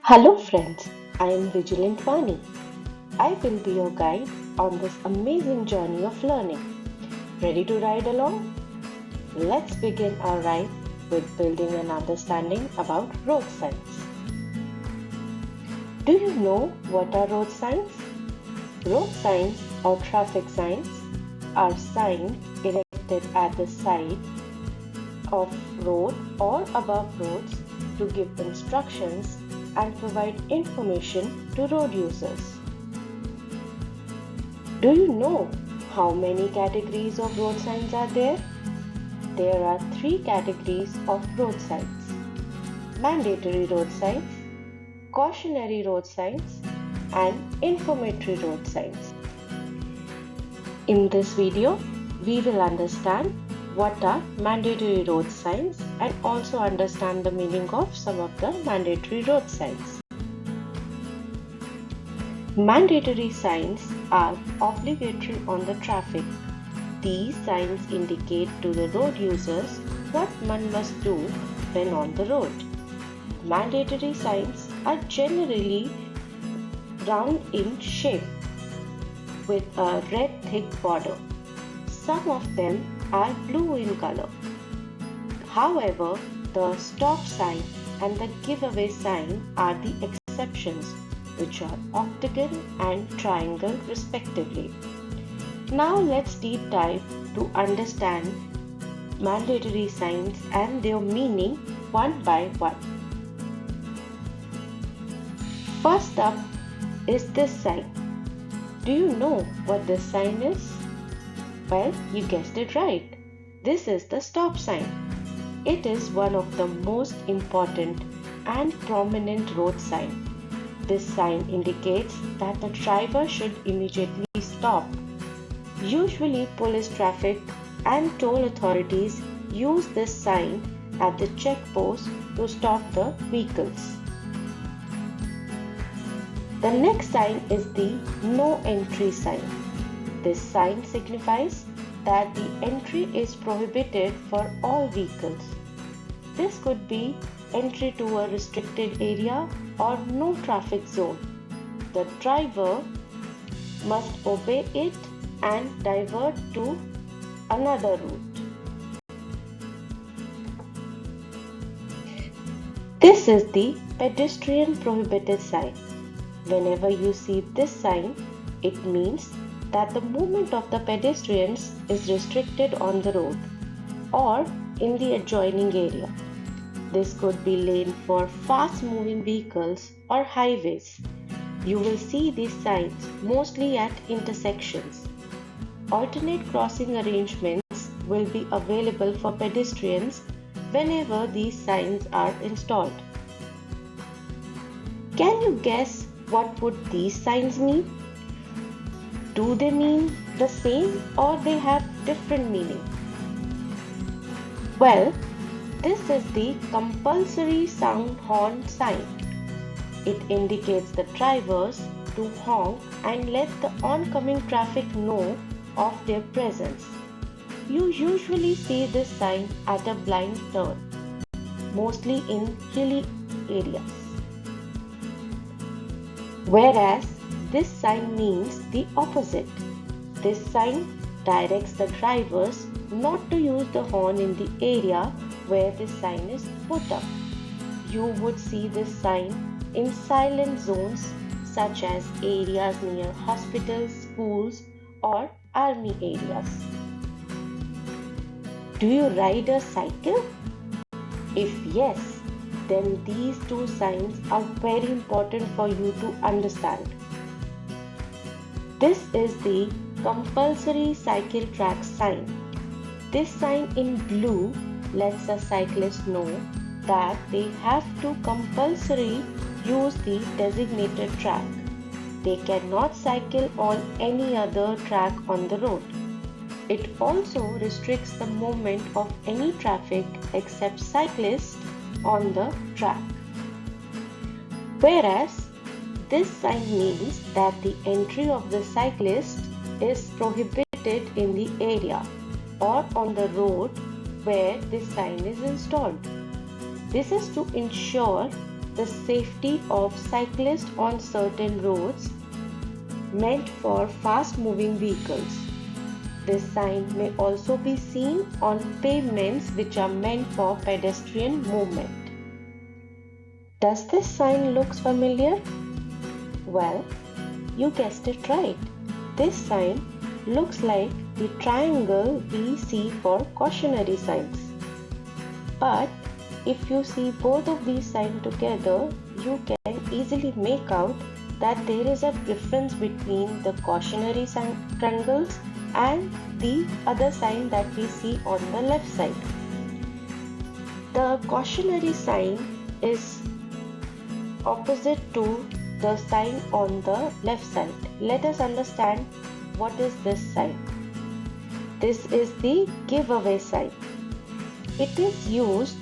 Hello friends, I am Vigilant Vani. I will be your guide on this amazing journey of learning. Ready to ride along? Let's begin our ride with building an understanding about road signs. Do you know what are road signs? Road signs or traffic signs are signs erected at the side of road or above roads to give instructions and provide information to road users. Do you know how many categories of road signs are there? There are 3 categories of road signs: mandatory road signs, cautionary road signs, and informatory road signs. In this video, we will understand what are mandatory road signs and also understand the meaning of some of the mandatory road signs. Mandatory signs are obligatory on the traffic. These signs indicate to the road users what one must do when on the road. Mandatory signs are generally round in shape with a red thick border. Some of them are blue in color. However, the stop sign and the giveaway sign are the exceptions, which are octagon and triangle respectively. Now let's deep dive to understand mandatory signs and their meaning one by one. First up is this sign. Do you know what this sign is? Well, you guessed it right. This is the stop sign. It is one of the most important and prominent road signs. This sign indicates that the driver should immediately stop. Usually, police traffic and toll authorities use this sign at the checkpost to stop the vehicles. The next sign is the no entry sign. This sign signifies that the entry is prohibited for all vehicles. This could be entry to a restricted area or no traffic zone. The driver must obey it and divert to another route. This is the pedestrian prohibited sign. Whenever you see this sign, it means that the movement of the pedestrians is restricted on the road or in the adjoining area. This could be lane for fast moving vehicles or highways. You will see these signs mostly at intersections. Alternate crossing arrangements will be available for pedestrians whenever these signs are installed. Can you guess what would these signs mean? Do they mean the same or they have different meaning? Well, this is the compulsory sound horn sign. It indicates the drivers to honk and let the oncoming traffic know of their presence. You usually see this sign at a blind turn, mostly in hilly areas. Whereas this sign means the opposite. This sign directs the drivers not to use the horn in the area where this sign is put up. You would see this sign in silent zones such as areas near hospitals, schools, or army areas. Do you ride a cycle? If yes, then these two signs are very important for you to understand. This is the compulsory cycle track sign. This sign in blue lets a cyclist know that they have to compulsorily use the designated track. They cannot cycle on any other track on the road. It also restricts the movement of any traffic except cyclists on the track. Whereas this sign means that the entry of the cyclist is prohibited in the area or on the road where this sign is installed. This is to ensure the safety of cyclists on certain roads meant for fast-moving vehicles. This sign may also be seen on pavements which are meant for pedestrian movement. Does this sign look familiar? Well, you guessed it right. This sign looks like the triangle we see for cautionary signs. But if you see both of these signs together, you can easily make out that there is a difference between the cautionary triangles and the other sign that we see on the left side. The cautionary sign is opposite to the sign on the left side. Let us understand what is this sign. This is the giveaway sign. It is used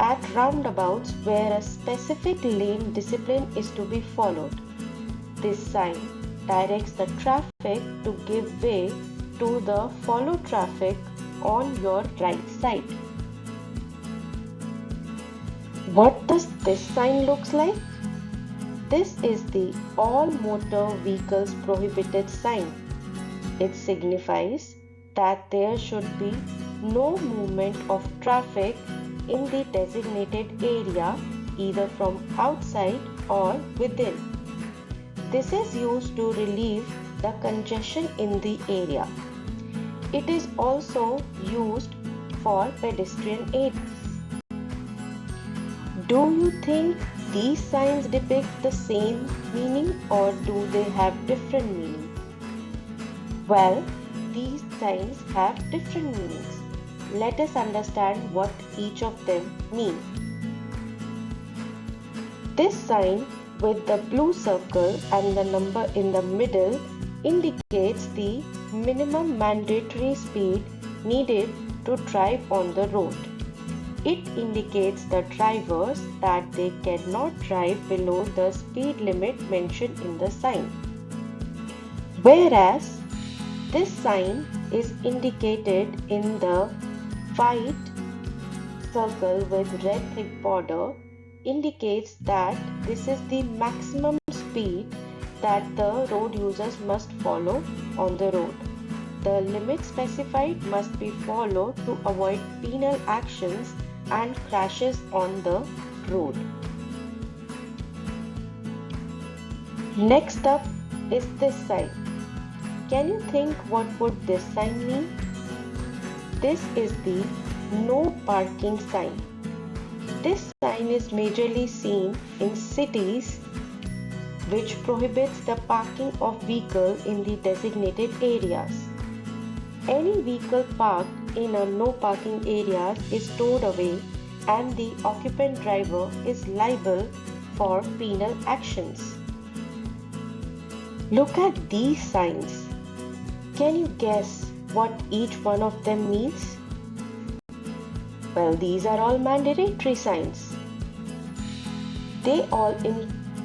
at roundabouts where a specific lane discipline is to be followed. This sign directs the traffic to give way to the follow traffic on your right side. What does this sign look like? This is the all motor vehicles prohibited sign. It signifies that there should be no movement of traffic in the designated area either from outside or within. This is used to relieve the congestion in the area. It is also used for pedestrian areas. Do you think these signs depict the same meaning or do they have different meaning? Well, these signs have different meanings. Let us understand what each of them mean. This sign with the blue circle and the number in the middle indicates the minimum mandatory speed needed to drive on the road. It indicates the drivers that they cannot drive below the speed limit mentioned in the sign. Whereas this sign is indicated in the white circle with red thick border indicates that this is the maximum speed that the road users must follow on the road. The limit specified must be followed to avoid penal actions and crashes on the road. Next up is this sign. Can you think what would this sign mean? This is the no parking sign. This sign is majorly seen in cities which prohibits the parking of vehicles in the designated areas. Any vehicle parked in a no parking area is towed away and the occupant driver is liable for penal actions. Look at these signs. Can you guess what each one of them means? Well, these are all mandatory signs. They all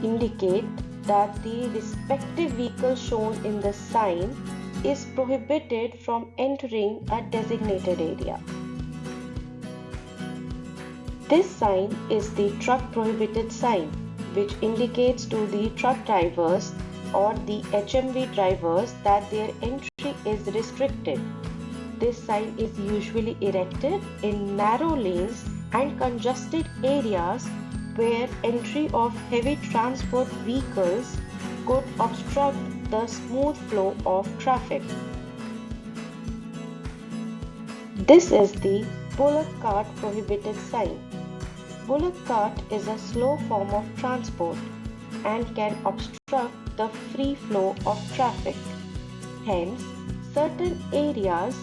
indicate that the respective vehicle shown in the sign is prohibited from entering a designated area. This sign is the truck prohibited sign, which indicates to the truck drivers or the HMV drivers that their entry is restricted. This sign is usually erected in narrow lanes and congested areas where entry of heavy transport vehicles could obstruct the smooth flow of traffic. This is the bullock cart prohibited sign. Bullock cart is a slow form of transport and can obstruct the free flow of traffic. Hence, certain areas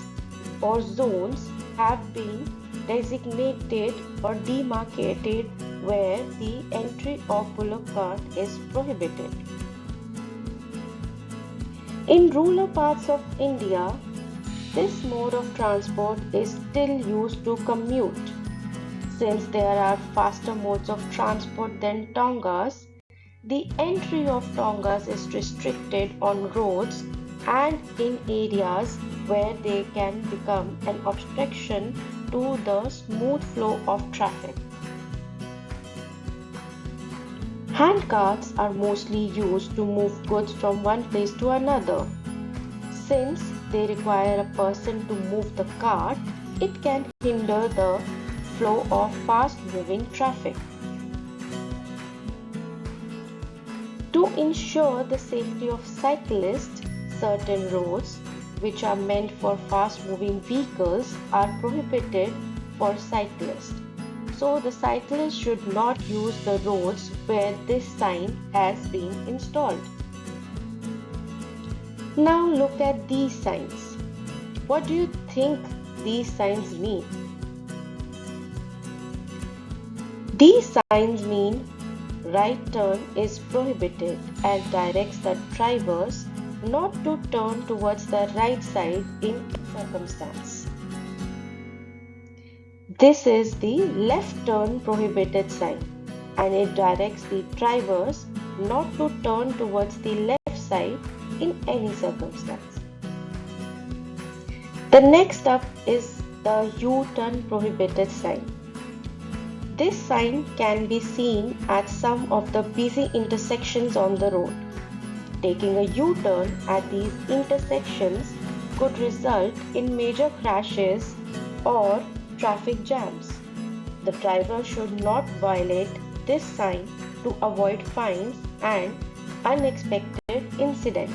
or zones have been designated or demarcated where the entry of bullock cart is prohibited. In rural parts of India, this mode of transport is still used to commute. Since there are faster modes of transport than tongas, the entry of tongas is restricted on roads and in areas where they can become an obstruction to the smooth flow of traffic. Hand carts are mostly used to move goods from one place to another. Since they require a person to move the cart, it can hinder the flow of fast-moving traffic. To ensure the safety of cyclists, certain roads which are meant for fast-moving vehicles are prohibited for cyclists. So the cyclist should not use the roads where this sign has been installed. Now look at these signs. What do you think these signs mean? These signs mean right turn is prohibited and directs the drivers not to turn towards the right side in circumstance. This is the left turn prohibited sign and it directs the drivers not to turn towards the left side in any circumstance. The next up is the U-turn prohibited sign. This sign can be seen at some of the busy intersections on the road. Taking a U-turn at these intersections could result in major crashes or traffic jams. The driver should not violate this sign to avoid fines and unexpected incident.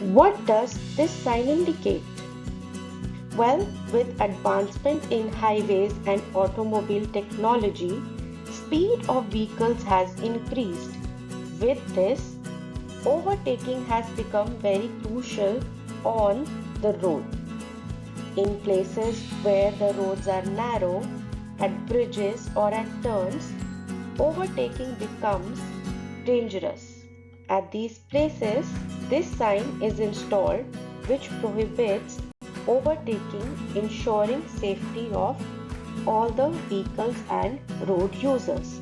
What does this sign indicate? Well, with advancement in highways and automobile technology, speed of vehicles has increased. With this, overtaking has become very crucial on the road. In places where the roads are narrow, at bridges or at turns, overtaking becomes dangerous. At these places, this sign is installed which prohibits overtaking, ensuring safety of all the vehicles and road users.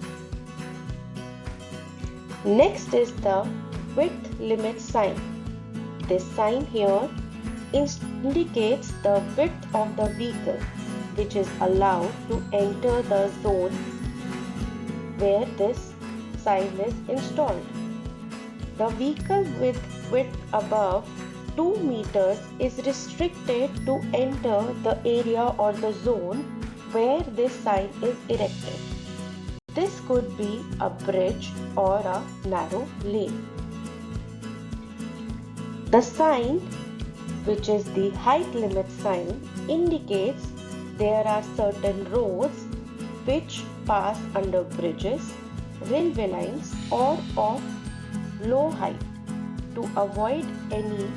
Next is the width limit sign. This sign here indicates the width of the vehicle which is allowed to enter the zone where this sign is installed. The vehicle with width above 2 meters is restricted to enter the area or the zone where this sign is erected. This could be a bridge or a narrow lane. The sign, which is the height limit sign, indicates there are certain roads which pass under bridges, railway lines or of low height. To avoid any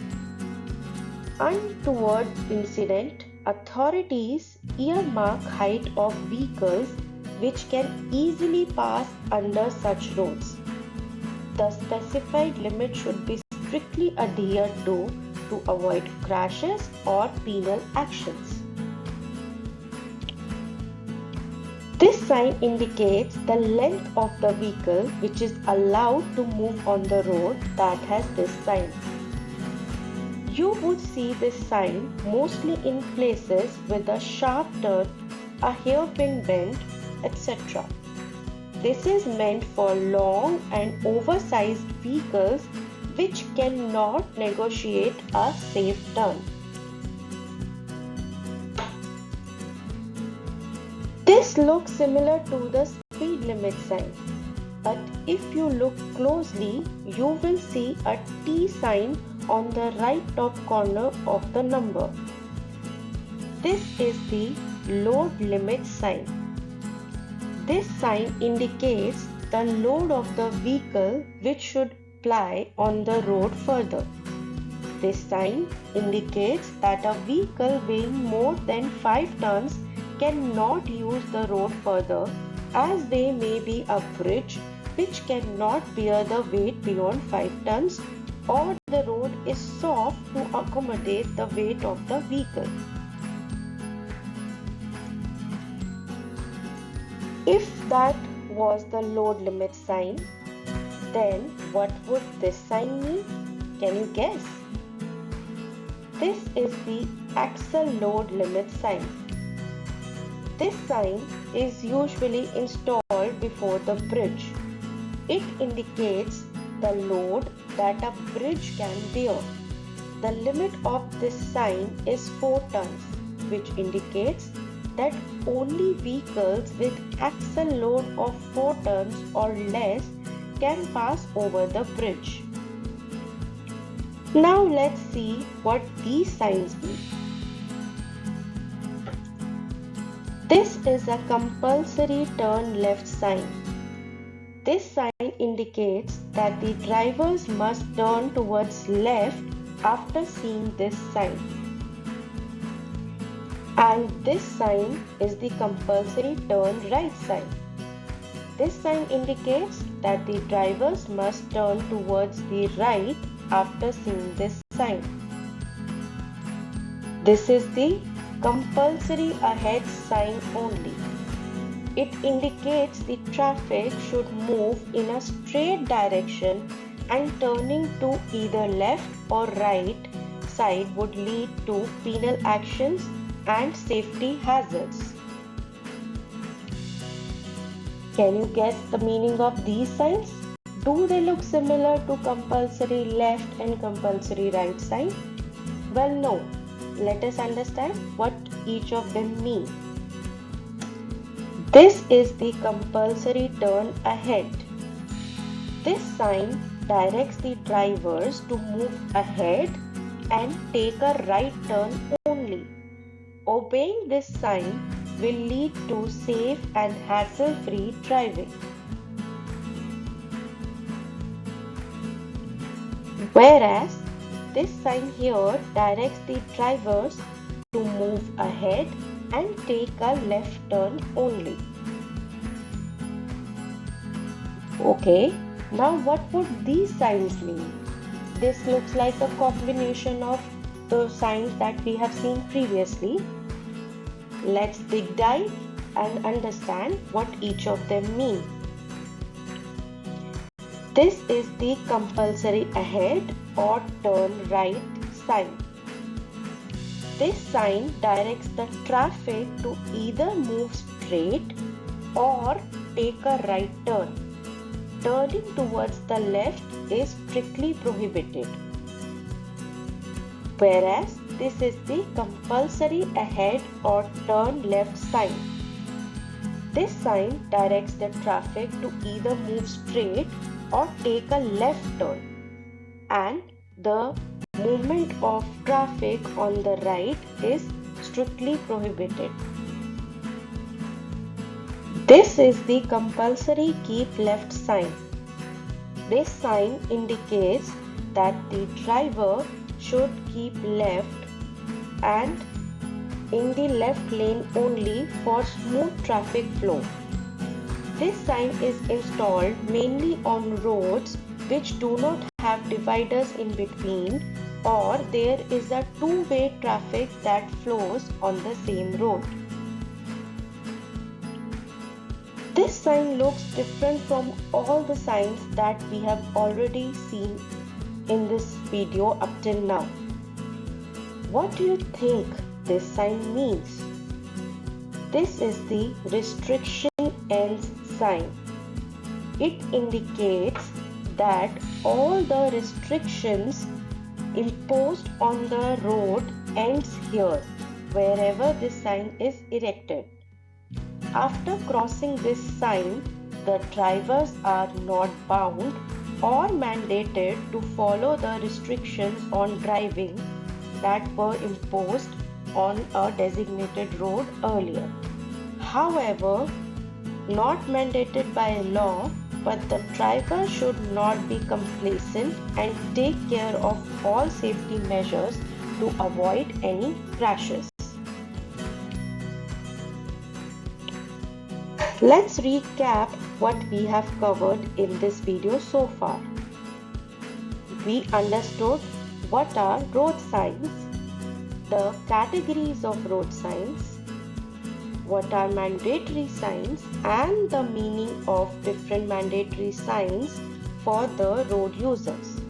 untoward incident, authorities earmark height of vehicles which can easily pass under such roads. The specified limit should be strictly adhered to avoid crashes or penal actions. This sign indicates the length of the vehicle which is allowed to move on the road that has this sign. You would see this sign mostly in places with a sharp turn, a hairpin bend, etc. This is meant for long and oversized vehicles which cannot negotiate a safe turn. This looks similar to the speed limit sign, but if you look closely, you will see a T sign on the right top corner of the number. This is the load limit sign. This sign indicates the load of the vehicle which should ply on the road further. This sign indicates that a vehicle weighing more than 5 tons cannot use the road further, as there may be a bridge which cannot bear the weight beyond 5 tons or the road is soft to accommodate the weight of the vehicle. If that was the load limit sign, then what would this sign mean? Can you guess? This is the axle load limit sign. This sign is usually installed before the bridge. It indicates the load that a bridge can bear. The limit of this sign is 4 tons, which indicates that only vehicles with axle load of 4 tons or less can pass over the bridge. Now let's see what these signs mean. This is a compulsory turn left sign. This sign indicates that the drivers must turn towards left after seeing this sign. And this sign is the compulsory turn right sign. This sign indicates that the drivers must turn towards the right after seeing this sign. This is the compulsory ahead sign only. It indicates the traffic should move in a straight direction and turning to either left or right side would lead to penal actions and safety hazards. Can you guess the meaning of these signs? Do they look similar to compulsory left and compulsory right sign? Well, no. Let us understand what each of them mean. This is the compulsory turn ahead. This sign directs the drivers to move ahead and take a right turn only. Obeying this sign will lead to safe and hassle-free driving. Whereas this sign here directs the drivers to move ahead and take a left turn only. Okay, now what would these signs mean? This looks like a combination of the signs that we have seen previously. Let's dig dive and understand what each of them mean. This is the compulsory ahead or turn right sign. This sign directs the traffic to either move straight or take a right turn. Turning towards the left is strictly prohibited. Whereas this is the compulsory ahead or turn left sign. This sign directs the traffic to either move straight or take a left turn, and the movement of traffic on the right is strictly prohibited. This is the compulsory keep left sign. This sign indicates that the driver should keep left and in the left lane only for smooth traffic flow. This sign is installed mainly on roads which do not have dividers in between, or there is a two-way traffic that flows on the same road. This sign looks different from all the signs that we have already seen in this video up till now. What do you think this sign means? This is the restriction ends sign. It indicates that all the restrictions imposed on the road ends here, wherever this sign is erected. After crossing this sign, the drivers are not bound or mandated to follow the restrictions on driving that were imposed on a designated road earlier. However, not mandated by law, but the driver should not be complacent and take care of all safety measures to avoid any crashes. Let's recap what we have covered in this video so far. We understood what are road signs, the categories of road signs, what are mandatory signs, and the meaning of different mandatory signs for the road users.